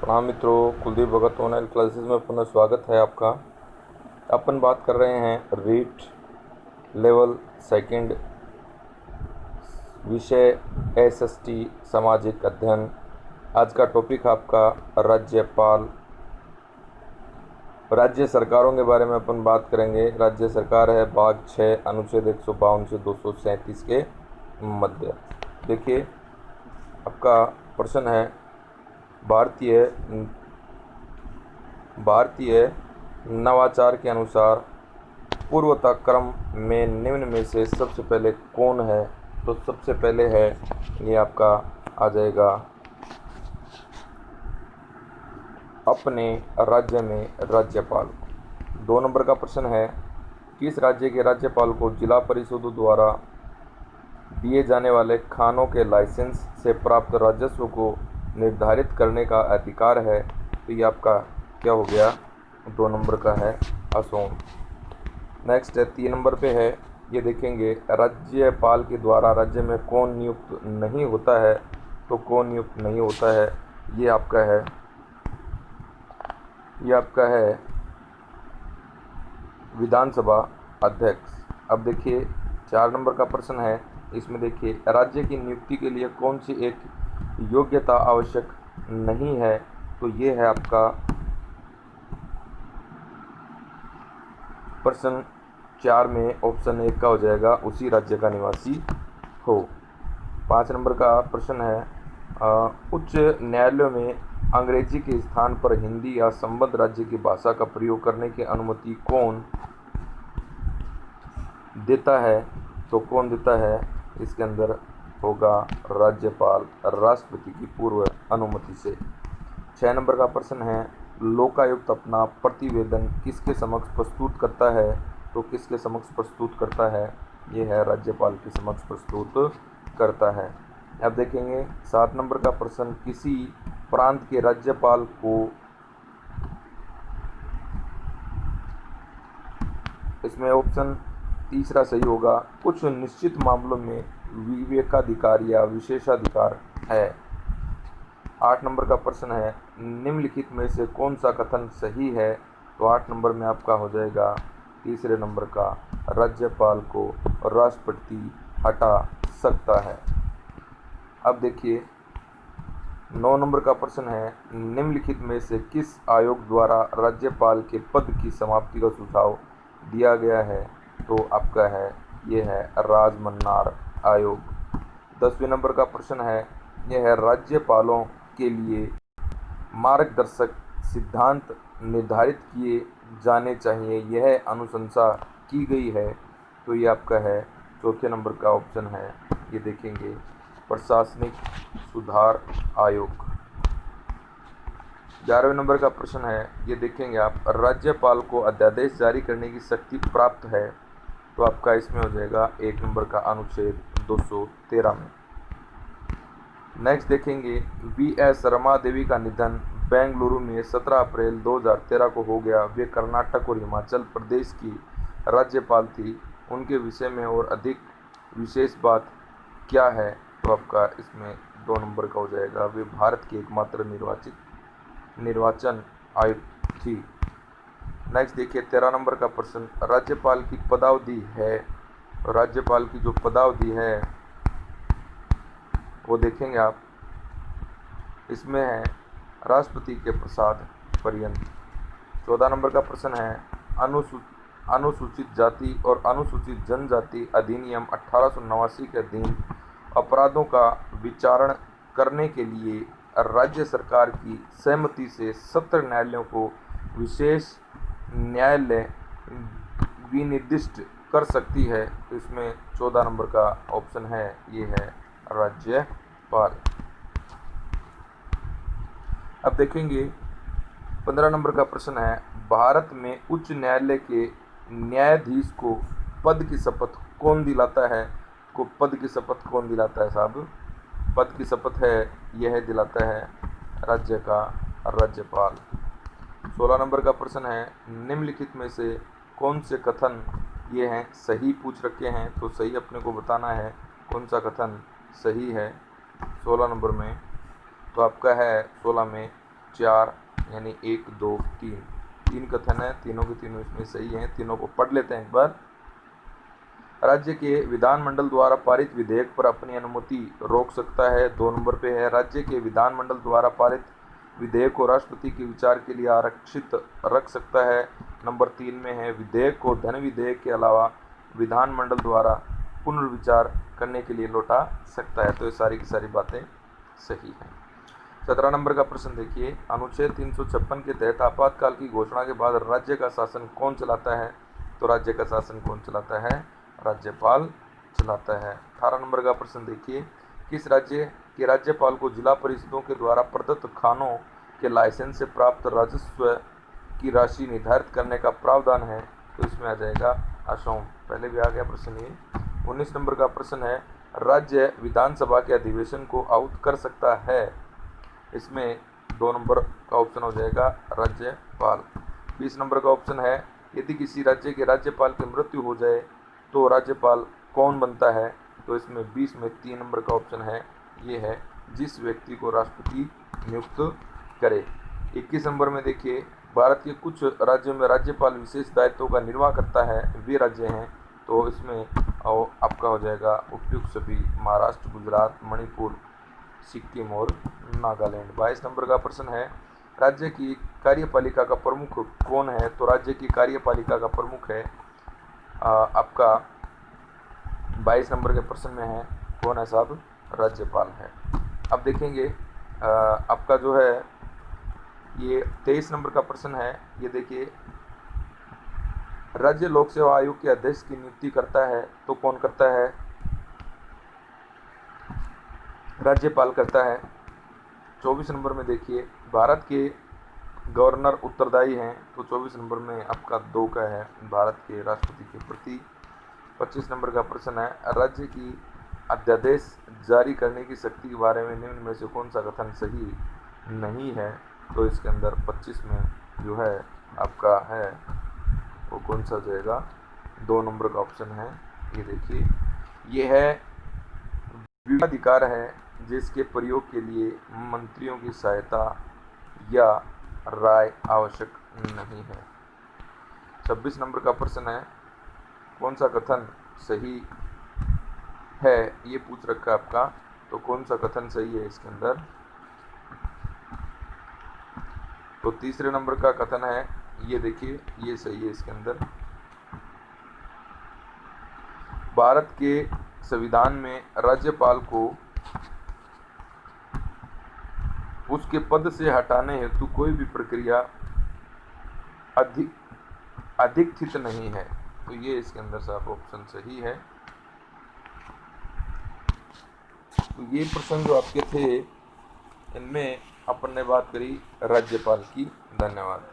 प्रणाम मित्रों, कुलदीप भगत online classes में पुनः स्वागत है आपका। अपन बात कर रहे हैं रीट लेवल सेकंड विषय एसएसटी सामाजिक अध्ययन। आज का टॉपिक आपका राज्यपाल। राज्य सरकारों के बारे में अपन बात करेंगे। राज्य सरकार है भाग 6 अनुच्छेद 152 से 237 के मध्य। देखिए, आपका प्रश्न है भारतीय नवाचार के अनुसार पूर्वता क्रम में निम्न में से सबसे पहले कौन है। तो सबसे पहले है ये आपका आ जाएगा अपने राज्य में राज्यपाल। 2 नंबर का प्रश्न है किस राज्य के राज्यपाल को जिला परिषदों द्वारा दिए जाने वाले खानों के लाइसेंस से प्राप्त राजस्व को निर्धारित करने का अधिकार है। तो ये आपका क्या हो गया, 2 नंबर का है असोम। नेक्स्ट है 3 नंबर पे है, ये देखेंगे राज्यपाल के द्वारा राज्य में कौन नियुक्त नहीं होता है। तो कौन नियुक्त नहीं होता है, ये आपका है विधानसभा अध्यक्ष। अब देखिए 4 नंबर का प्रश्न है, इसमें देखिए राज्य की नियुक्ति के लिए कौन सी एक योग्यता आवश्यक नहीं है। तो ये है आपका प्रश्न 4 में ऑप्शन 1 का हो जाएगा, उसी राज्य का निवासी हो। 5 नंबर का प्रश्न है उच्च न्यायालयों में अंग्रेजी के स्थान पर हिंदी या संबद्ध राज्य की भाषा का प्रयोग करने की अनुमति कौन देता है। तो कौन देता है, इसके अंदर होगा राज्यपाल, राष्ट्रपति की पूर्व अनुमति से। 6 नंबर का प्रश्न है लोकायुक्त अपना प्रतिवेदन किसके समक्ष प्रस्तुत करता है। तो किसके समक्ष प्रस्तुत करता है, ये है राज्यपाल के समक्ष प्रस्तुत करता है। अब देखेंगे 7 नंबर का प्रश्न किसी प्रांत के राज्यपाल को, इसमें ऑप्शन तीसरा सही होगा, कुछ निश्चित मामलों में विवेकाधिकार या विशेषाधिकार है। 8 नंबर का प्रश्न है निम्नलिखित में से कौन सा कथन सही है। तो 8 नंबर में आपका हो जाएगा तीसरे नंबर का, राज्यपाल को राष्ट्रपति हटा सकता है। अब देखिए 9 नंबर का प्रश्न है निम्नलिखित में से किस आयोग द्वारा राज्यपाल के पद की समाप्ति का सुझाव दिया गया है। तो आपका है ये है राजमन्नार आयोग। 10वें नंबर का प्रश्न है यह है राज्यपालों के लिए मार्गदर्शक सिद्धांत निर्धारित किए जाने चाहिए, यह अनुशंसा की गई है। तो ये आपका है चौथे नंबर का ऑप्शन है, ये देखेंगे प्रशासनिक सुधार आयोग। 11वें नंबर का प्रश्न है, ये देखेंगे आप राज्यपाल को अध्यादेश जारी करने की शक्ति प्राप्त है। तो आपका इसमें हो जाएगा 1 नंबर का अनुच्छेद 213 में। नेक्स्ट देखेंगे वी.एस. रमा देवी का निधन बेंगलुरु में 17 अप्रैल 2013 को हो गया। वे कर्नाटक और हिमाचल प्रदेश की राज्यपाल थी। उनके विषय में और अधिक विशेष बात क्या है। तो आपका इसमें 2 नंबर का हो जाएगा, वे भारत की एकमात्र निर्वाचन आयुक्त थी। नेक्स्ट देखिए 13 नंबर का प्रश्न राज्यपाल की पदावधि है। राज्यपाल की जो पदावधि है वो देखेंगे आप, इसमें है राष्ट्रपति के प्रसाद पर्यंत। 14 नंबर का प्रश्न है अनुसूचित जाति और अनुसूचित जनजाति अधिनियम 1889 के अधीन अपराधों का विचारण करने के लिए राज्य सरकार की सहमति से सत्र न्यायालयों को विशेष न्यायालय विनिर्दिष्ट कर सकती है। तो इसमें 14 नंबर का ऑप्शन है, ये है राज्यपाल। अब देखेंगे 15 नंबर का प्रश्न है भारत में उच्च न्यायालय के न्यायाधीश को पद की शपथ कौन दिलाता है। को पद की शपथ कौन दिलाता है साहब, पद की शपथ है यह दिलाता है राज्य का राज्यपाल। 16 नंबर का प्रश्न है निम्नलिखित में से कौन से कथन ये हैं सही पूछ रखे हैं। तो सही अपने को बताना है कौन सा कथन सही है 16 नंबर में। तो आपका है 16 में 4 यानी 1 2 3 तीन कथन है, तीनों के तीनों इसमें सही हैं। तीनों को पढ़ लेते हैं एक बार। राज्य के विधानमंडल द्वारा पारित विधेयक पर अपनी अनुमति रोक सकता है। 2 नंबर पे है राज्य के विधानमंडल द्वारा पारित विधेयक को राष्ट्रपति के विचार के लिए आरक्षित रख सकता है। नंबर 3 में है विधेयक को धन विधेयक के अलावा विधानमंडल द्वारा पुनर्विचार करने के लिए लौटा सकता है। तो ये सारी की सारी बातें सही हैं। 17 नंबर का प्रश्न देखिए, अनुच्छेद 356 के तहत आपातकाल की घोषणा के बाद राज्य का शासन कौन चलाता है? तो राज्य का शासन कौन चलाता है? राज्यपाल चलाता है। 18 नंबर का प्रश्न देखिए, किस राज्य के राज्यपाल को जिला परिषदों के द्वारा प्रदत्त खानों के लाइसेंस से प्राप्त राजस्व की राशि निर्धारित करने का प्रावधान है? तो इसमें आ जाएगा असम। पहले भी आ गया प्रश्न ये। 19 नंबर का प्रश्न है, राज्य विधानसभा के अधिवेशन को आहूत कर सकता है? इसमें 2 नंबर का ऑप्शन हो जाएगा राज्यपाल। 20 नंबर का ऑप्शन है, यदि किसी राज्य के राज्यपाल की मृत्यु हो जाए तो राज्यपाल कौन बनता है? तो इसमें 20 में 3 नंबर का ऑप्शन है, ये है जिस व्यक्ति को राष्ट्रपति नियुक्त करे। 21 नंबर में देखिए, भारत के कुछ राज्यों में राज्यपाल विशेष दायित्वों का निर्वाह करता है, वे राज्य हैं। तो इसमें आपका हो जाएगा उपयुक्त सभी महाराष्ट्र, गुजरात, मणिपुर, सिक्किम और नागालैंड। 22 नंबर का प्रश्न है, राज्य की कार्यपालिका का प्रमुख कौन है? तो राज्य की कार्यपालिका का प्रमुख है आपका 22 नंबर के प्रश्न में है कौन है साहब? राज्यपाल है। अब देखेंगे आपका जो है ये 23 नंबर का प्रश्न है, ये देखिए, राज्य लोक सेवा आयोग के अध्यक्ष की नियुक्ति करता है तो कौन करता है? राज्यपाल करता है। 24 नंबर में देखिए, भारत के गवर्नर उत्तरदायी हैं। तो 24 नंबर में आपका 2 का है, भारत के राष्ट्रपति के प्रति। 25 नंबर का प्रश्न है, राज्य की अध्यादेश जारी करने की शक्ति के बारे में निम्न में से कौन सा कथन सही नहीं है? तो इसके अंदर 25 में जो है आपका है वो कौन सा जाएगा? 2 नंबर का ऑप्शन है। ये देखिए, ये है विवेकाधिकार है जिसके प्रयोग के लिए मंत्रियों की सहायता या राय आवश्यक नहीं है। 26 नंबर का प्रश्न है, कौन सा कथन सही है? ये पूछ रखा है आपका, तो कौन सा कथन सही है इसके अंदर? तो तीसरे नंबर का कथन है, ये देखिए, ये सही है इसके अंदर। भारत के संविधान में राज्यपाल को उसके पद से हटाने हेतु कोई भी प्रक्रिया अधिकथित नहीं है। तो ये इसके अंदर साफ ऑप्शन सही है। तो ये प्रश्न जो आपके थे, इनमें अपन ने बात करी राज्यपाल की। धन्यवाद।